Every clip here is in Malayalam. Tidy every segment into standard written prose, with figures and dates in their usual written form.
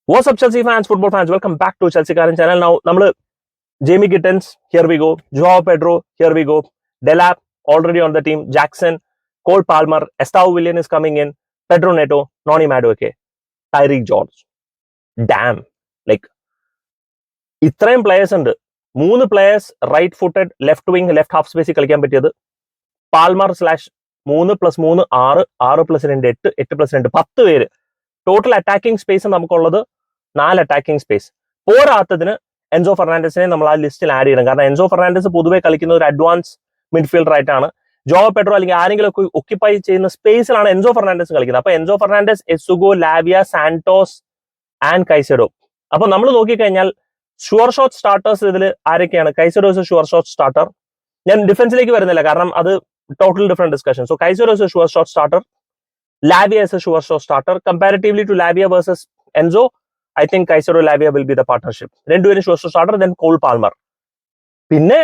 What's up, Chelsea fans, football fans? Welcome back to Chelsea Karen channel. Now, Jamie Gittins, here we go. Joao Pedro, here we go. Delap, already on the team. Jackson, Cole Palmer, Estau Willian is coming in. Pedro Neto, Noni Madueke, Tyreek George. Damn. Like, ഇത്രയും പ്ലേയേഴ്സ് ഉണ്ട്. 3 players right footed left wing left half സ്പേസിൽ കളിക്കാൻ പറ്റിയത്. പാൽമർ / 3 + 3 6 6 + 2 8 8 + 2 10 പേര്. ടോട്ടൽ അറ്റാക്കിംഗ് സ്പേസ് നമുക്കുള്ളത് 4 അറ്റാക്കിംഗ് സ്പേസ്. പോരാത്തതിന് എൻസോ ഫെർണാണ്ടസിനെ നമ്മൾ ആ ലിസ്റ്റിൽ ആഡ് ചെയ്യണം. കാരണം എൻസോ ഫെർണാണ്ടസ് പൊതുവെ കളിക്കുന്ന ഒരു അഡ്വാൻസ് മിഡ്ഫീൽഡർ ആയിട്ടാണ്. ജോവോ പെഡ്രോ അല്ലെങ്കിൽ ആരെങ്കിലും ഒക്കെ ഒക്യുപ്പൈ ചെയ്യുന്ന സ്പേസിലാണ് എൻസോ ഫെർണാണ്ടസ് കളിക്കുന്നത്. അപ്പൊ Enzo Fernandez, Essugo, Lavia, Santos and Caicedo. അപ്പൊ നമ്മൾ നോക്കിക്കഴിഞ്ഞാൽ ഷുവർ ഷോട്ട് സ്റ്റാർട്ടേഴ്സ് ഇതിൽ ആരൊക്കെയാണ്? Caicedo is sure shot starter. ഞാൻ ഡിഫൻസിലേക്ക് വരുന്നില്ല, കാരണം അത് total different discussion. So Caicedo is sure shot starter. Lavia is a sure shot starter. Comparatively to Lavia versus Enzo, I think Caicedo Lavia will be the partnership. രണ്ടുപേരും sure shot starter, then Cole Palmer. പിന്നെ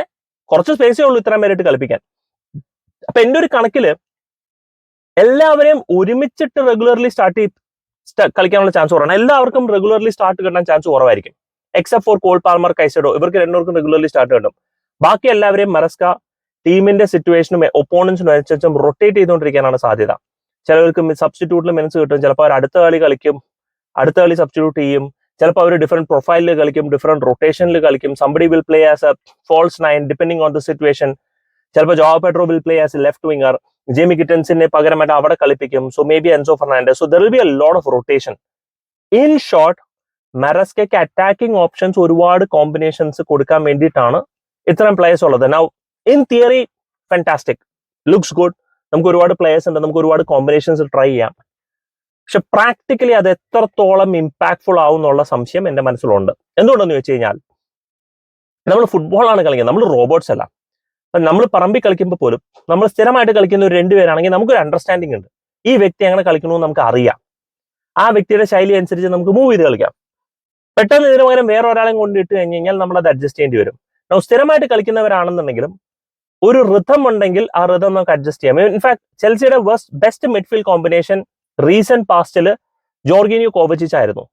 കുറച്ച് സ്പേസേ ഉള്ളൂ ഇത്രയും പേരിട്ട് കളിപ്പിക്കാൻ. അപ്പൊ എന്റെ ഒരു കണക്കില് എല്ലാവരെയും ഒരുമിച്ചിട്ട് റെഗുലർലി കളിക്കാനുള്ള ചാൻസ് കുറവാണ്. എല്ലാവർക്കും റെഗുലർലി സ്റ്റാർട്ട് കിട്ടാൻ ചാൻസ് കുറവായിരിക്കും. Except for Cole Palmer, Caicedo. ഇവർക്ക് രണ്ടുപേർക്കും റെഗുലർലി സ്റ്റാർട്ട് കിട്ടും. ബാക്കി എല്ലാവരെയും മറസ്ക ടീമിന്റെ സിറ്റുവേഷനും ഒപ്പോണൻസിനും അനുസരിച്ചും റൊട്ടേറ്റ് ചെയ്തുകൊണ്ടിരിക്കാനാണ് സാധ്യത. ചിലവർക്ക് സബ്സ്റ്റിറ്റ്യൂട്ടിൽ മിനിറ്റ്സ് കിട്ടും, ചിലപ്പോൾ അവർ അടുത്ത കളി കളിക്കും, അടുത്ത കളി സബ്സ്റ്റിറ്റ്യൂട്ട് ചെയ്യും, ചിലപ്പോൾ അവർ ഡിഫറെന്റ് പ്രൊഫൈലിൽ കളിക്കും, ഡിഫറെന്റ് റൊട്ടേഷനിൽ കളിക്കും. Somebody will play as a false 9 depending on the situation. ചിലപ്പോൾ Joao Pedro will play as a left winger. Jamie ഗിറ്റൻസിനെ പകരമായിട്ട് അവിടെ കളിപ്പിക്കും. So maybe Enzo Fernandez. So there will be a lot of rotation. In short, മറസ്കയ്ക്ക് അറ്റാക്കിംഗ് ഓപ്ഷൻസ് ഒരുപാട് കോമ്പിനേഷൻസ് കൊടുക്കാൻ വേണ്ടിയിട്ടാണ് ഇത്രയും പ്ലേയേഴ്സ് ഉള്ളത്. Now in theory fantastic, looks good. നമുക്ക് ഒരുപാട് പ്ലേയേഴ്സ് ഉണ്ട്, നമുക്ക് ഒരുപാട് കോമ്പിനേഷൻസ് ട്രൈ ചെയ്യാം. പക്ഷെ പ്രാക്ടിക്കലി അത് എത്രത്തോളം ഇമ്പാക്ട്ഫുൾ ആവും എന്നുള്ള സംശയം എന്റെ മനസ്സിലുണ്ട്. എന്തുകൊണ്ടെന്ന് വെച്ച് കഴിഞ്ഞാൽ നമ്മൾ ഫുട്ബോളാണ് കളിക്കുന്നത്, നമ്മൾ റോബോട്ട്സ് അല്ല. നമ്മൾ പറമ്പിൽ കളിക്കുമ്പോൾ പോലും നമ്മൾ സ്ഥിരമായിട്ട് കളിക്കുന്ന ഒരു 2 പേരാണെങ്കിൽ നമുക്കൊരു അണ്ടർസ്റ്റാൻഡിങ് ഉണ്ട്. ഈ വ്യക്തി എങ്ങനെ കളിക്കണമെന്ന് നമുക്ക് അറിയാം. ആ വ്യക്തിയുടെ ശൈലി അനുസരിച്ച് നമുക്ക് മൂവ് ചെയ്ത് കളിക്കാം. പെട്ടെന്ന് ഇതിന് പകരം വേറെ ഒരാളെയും കൊണ്ടിട്ട് കഴിഞ്ഞ് കഴിഞ്ഞാൽ നമ്മൾ അത് അഡ്ജസ്റ്റ് ചെയ്യേണ്ടി വരും. സ്ഥിരമായിട്ട് കളിക്കുന്നവരാണെന്നുണ്ടെങ്കിലും ഒരു റിഥം ഉണ്ടെങ്കിൽ ആ റിഥം നമുക്ക് അഡ്ജസ്റ്റ് ചെയ്യാം. ഇൻഫാക്ട് ചെൽസിയുടെ ബെസ്റ്റ് മിഡ്ഫീൽഡ് കോമ്പിനേഷൻ റീസെന്റ് പാസ്റ്റില് ജോർഗീനിയോ കോവച്ചിച്ച് ആയിരുന്നു.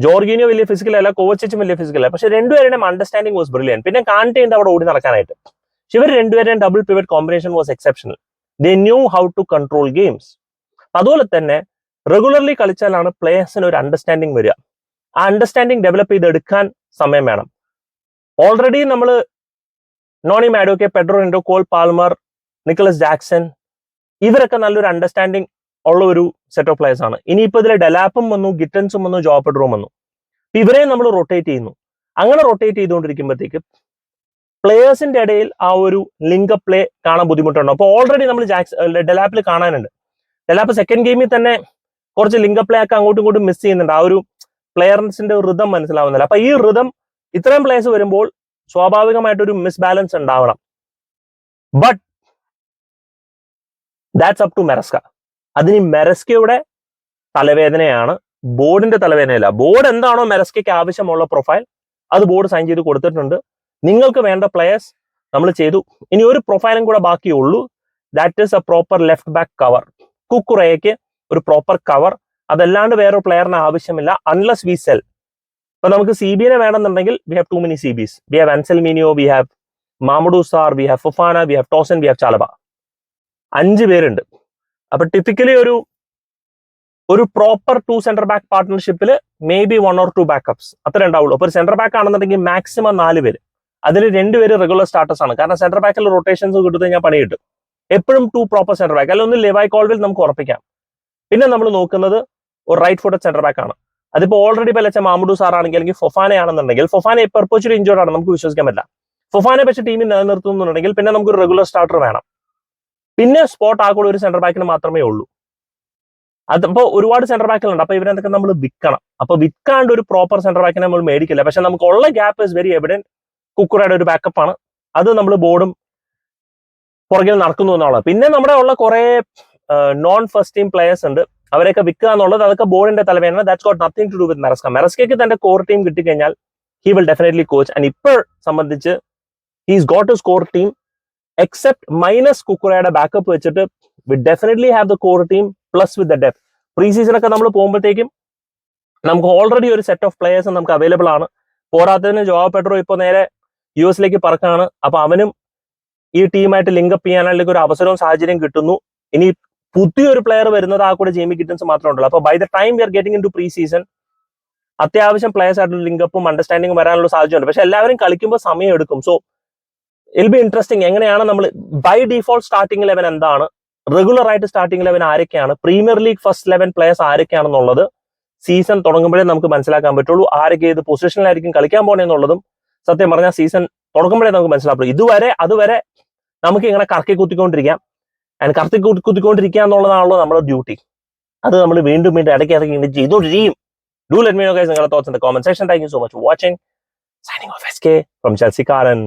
ജോർഗീനിയോ വലിയ ഫിസിക്കൽ അല്ല, കോവച്ചിച്ചും വലിയ ഫിസിക്കൽ അല്ല, പക്ഷെ രണ്ടുപേരുടെയും അണ്ടർസ്റ്റാൻഡിങ് വാസ് ബ്രില്യൻ. പിന്നെ കാൺറ്റേന്റെ അവിടെ ഓടി നടക്കാനായിട്ട്. പക്ഷെ ഇവർ രണ്ടുപേരുടെയും double pivot combination was exceptional. They knew how to control games. അതുപോലെ തന്നെ റെഗുലർലി കളിച്ചാലാണ് പ്ലേയേഴ്സിന് ഒരു അണ്ടർസ്റ്റാൻഡിങ് വരിക. ആ അണ്ടർസ്റ്റാൻഡിങ് ഡെവലപ്പ് ചെയ്തെടുക്കാൻ സമയം വേണം. ഓൾറെഡി നമ്മൾ Noni Madueke, Pedro Neto, Cole Palmer, Nicolas Jackson, ഇവരൊക്കെ നല്ലൊരു അണ്ടർസ്റ്റാൻഡിങ് ഉള്ള ഒരു സെറ്റ് ഓഫ് പ്ലേയേഴ്സ് ആണ്. ഇനിയിപ്പോ ഇതിൽ ഡെലാപ്പും വന്നു, ഗിറ്റൻസും വന്നു, ജോവോ പെഡ്രോയും വന്നു. ഇവരെയും നമ്മൾ റൊട്ടേറ്റ് ചെയ്യുന്നു. അങ്ങനെ റൊട്ടേറ്റ് ചെയ്തുകൊണ്ടിരിക്കുമ്പോഴത്തേക്ക് പ്ലേയേഴ്സിന്റെ ഇടയിൽ ആ ഒരു ലിങ്ക് പ്ലേ കാണാൻ ബുദ്ധിമുട്ടുണ്ട്. അപ്പൊ ഓൾറെഡി നമ്മൾ ഡെലാപ്പിൽ കാണാനുണ്ട്. ഡെലാപ്പ് സെക്കൻഡ് ഗെയിമിൽ തന്നെ കുറച്ച് ലിങ്ക് പ്ലേ ഒക്കെ അങ്ങോട്ടും ഇങ്ങോട്ടും മിസ് ചെയ്യുന്നുണ്ട്. ആ ഒരു പ്ലെയർസിന്റെ റിതം മനസ്സിലാവുന്നില്ല. അപ്പൊ ഈ റിതം ഇത്രയും പ്ലേയേഴ്സ് വരുമ്പോൾ സ്വാഭാവികമായിട്ടൊരു മിസ്ബാലൻസ് ഉണ്ടാവണം. But that's up to Maresca. അതിന് മെറസ്കയുടെ തലവേദനയാണ്, ബോർഡിന്റെ തലവേദനയല്ല. ബോർഡ് എന്താണോ മെറസ്കയ്ക്ക് ആവശ്യമുള്ള പ്രൊഫൈൽ അത് ബോർഡ് സൈൻ ചെയ്ത് കൊടുത്തിട്ടുണ്ട്. നിങ്ങൾക്ക് വേണ്ട പ്ലേയേഴ്സ് നമ്മൾ ചെയ്തു. ഇനി ഒരു പ്രൊഫൈലും കൂടെ ബാക്കിയുള്ളൂ. That is a proper left back cover. കുക്കുറയ്ക്ക് ഒരു പ്രോപ്പർ കവർ. അതല്ലാണ്ട് വേറെ പ്ലെയറിന് ആവശ്യമില്ല, അൺലെസ് വി സെൽ. അപ്പൊ നമുക്ക് CB-നെ വേണമെന്നുണ്ടെങ്കിൽ we have too many CBs. We have Anselmino, we have Mamadou Sarr, we have Fofana, we have Tosin, we have Chalobah. 5 പേരുണ്ട്. അപ്പൊ ടിപ്പിക്കലി ഒരു പ്രോപ്പർ 2 സെന്റർ ബാക്ക് പാർട്ട്ണർഷിപ്പിൽ മേ ബി 1 or 2 ബാക്കപ്സ് അത്ര ഉണ്ടാവുള്ളൂ. അപ്പൊ ഒരു സെന്റർ ബാക്ക് ആണെന്നുണ്ടെങ്കിൽ മാക്സിമം 4 പേര്. അതിൽ 2 പേര് റെഗുലർ സ്റ്റാർട്ടേഴ്സ് ആണ്. കാരണം സെന്റർ ബാക്കിൽ റൊട്ടേഷൻസ് കിട്ടുന്നത് ഞാൻ പണി കിട്ടും. എപ്പോഴും 2 പ്രോപ്പർ സെന്റർ ബാക്ക്, അല്ലെങ്കിൽ ഒന്ന് ലെവായ് കോൾവിൽ നമുക്ക് ഉറപ്പിക്കാം. പിന്നെ നമ്മൾ നോക്കുന്നത് ഒരു റൈറ്റ് ഫുട്ടഡ് സെന്റർ ബാക്ക് ആണ്. അതിപ്പോ ഓൾറെഡി വെച്ച മാമഡു സാർ ആണെങ്കിൽ, അല്ലെങ്കിൽ ഫൊഫാനെ ആണെന്നുണ്ടെങ്കിൽ, ഫൊഫാനെ പെർപ്പച്വലി ഇഞ്ചേർഡ് ആണ്, നമുക്ക് വിശ്വസിക്കാൻ പറ്റില്ല. ഫൊഫാനെ പക്ഷേ ടീമിൽ നിലനിർത്തുന്നുണ്ടെങ്കിൽ പിന്നെ നമുക്ക് ഒരു റെഗുലർ സ്റ്റാർട്ടർ വേണം. പിന്നെ സ്പോട്ട് ആകൂടെ ഒരു സെന്റർ ബാക്കിന് മാത്രമേ ഉള്ളൂ. അതിപ്പോ ഒരുപാട് സെന്റർ ബാക്കുകളുണ്ട്. അപ്പൊ ഇവരെന്തൊക്കെ നമ്മൾ വിൽക്കണം. അപ്പൊ വിൽക്കാണ്ട് ഒരു പ്രോപ്പർ സെന്റർ ബാക്കിനെ നമ്മൾ മേടിക്കില്ല. പക്ഷെ നമുക്കുള്ള ഗ്യാപ്പ് ഇസ് വെരി എവിഡന്റ്. കുക്കുറയുടെ ഒരു ബാക്കപ്പ് ആണ് അത്. നമ്മൾ ബോർഡും പുറകിൽ നടക്കുന്നു എന്നുള്ളത്. പിന്നെ നമ്മുടെ ഉള്ള കുറെ നോൺ ഫസ്റ്റ് ടീം പ്ലേയേഴ്സ് ഉണ്ട്. അവരെയൊക്കെ വിൽക്കുക എന്നുള്ളത് അതൊക്കെ ബോർഡിന്റെ തലവേദന. That's got nothing to do with Maresca. മെറസ്കയ്ക്ക് തന്റെ കോർ ടീം കിട്ടിക്കഴിഞ്ഞാൽ he will definitely coach. And ഇപ്പോൾ സംബന്ധിച്ച് he's got to core team except minus കുക്കുറയുടെ ബാക്കപ്പ് വെച്ചിട്ട് we definitely have the core team plus with the depth. Pre season ഒക്കെ നമ്മൾ പോകുമ്പോഴത്തേക്കും നമുക്ക് ഓൾറെഡി ഒരു സെറ്റ് ഓഫ് പ്ലേയേഴ്സ് നമുക്ക് അവൈലബിൾ ആണ്. പോരാത്തതിന് ജോവോ പെഡ്രോ ഇപ്പോൾ നേരെ US പറക്കാണ്. അപ്പൊ അവനും ഈ ടീമായിട്ട് ലിങ്കപ്പ് ചെയ്യാനുള്ള ഒരു അവസരവും സാഹചര്യം കിട്ടുന്നു. ഇനി പുതിയൊരു പ്ലെയർ വരുന്നത് ആ കൂടെ ജെയ്മി ഗിറ്റൻസ് മാത്രമേ ഉള്ളൂ. അപ്പൊ by the time we are getting into pre season അത്യാവശ്യം പ്ലേയേഴ്സ് ആയിട്ടുള്ള ലിങ്കപ്പും അണ്ടർസ്റ്റാൻഡിംഗും വരാനുള്ള സാധ്യതയുണ്ട്. പക്ഷെ എല്ലാവരും കളിക്കുമ്പോൾ സമയം എടുക്കും. സോ ഇൽ ബി ഇൻട്രസ്റ്റിംഗ്. എങ്ങനെയാണ് നമ്മൾ ബൈ ഡിഫോൾട്ട് സ്റ്റാർട്ടിംഗ് 11 എന്താണ്, റെഗുലർ ആയിട്ട് സ്റ്റാർട്ടിംഗ് 11 ആരൊക്കെയാണ്, പ്രീമിയർ ലീഗ് ഫസ്റ്റ് 11 പ്ലേയേഴ്സ് ആരൊക്കെയാണെന്നുള്ളത് സീസൺ തുടങ്ങുമ്പോഴേ നമുക്ക് മനസ്സിലാക്കാൻ പറ്റുള്ളൂ. ആരൊക്കെ ഏത് പൊസിഷനിലായിരിക്കും കളിക്കാൻ പോണെന്നുള്ളതും സത്യം പറഞ്ഞാൽ സീസൺ തുടങ്ങുമ്പോഴേ നമുക്ക് മനസ്സിലാക്കുള്ളൂ. അതുവരെ നമുക്ക് ഇങ്ങനെ കറക്കി കുത്തിക്കൊണ്ടിരിക്കാം. ആൻഡ് കറക്കി കുത്തിക്കൊണ്ടിരിക്കുക എന്നുള്ളതാണല്ലോ നമ്മുടെ ഡ്യൂട്ടി. അത് നമ്മൾ വീണ്ടും ഇടയ്ക്ക് ചെയ്തുകൊണ്ടിരിക്കും. Do let me know guys നിങ്ങളുടെ thoughts in the comment section. Thank you so much for watching. Signing off SK from Chelsea Karan.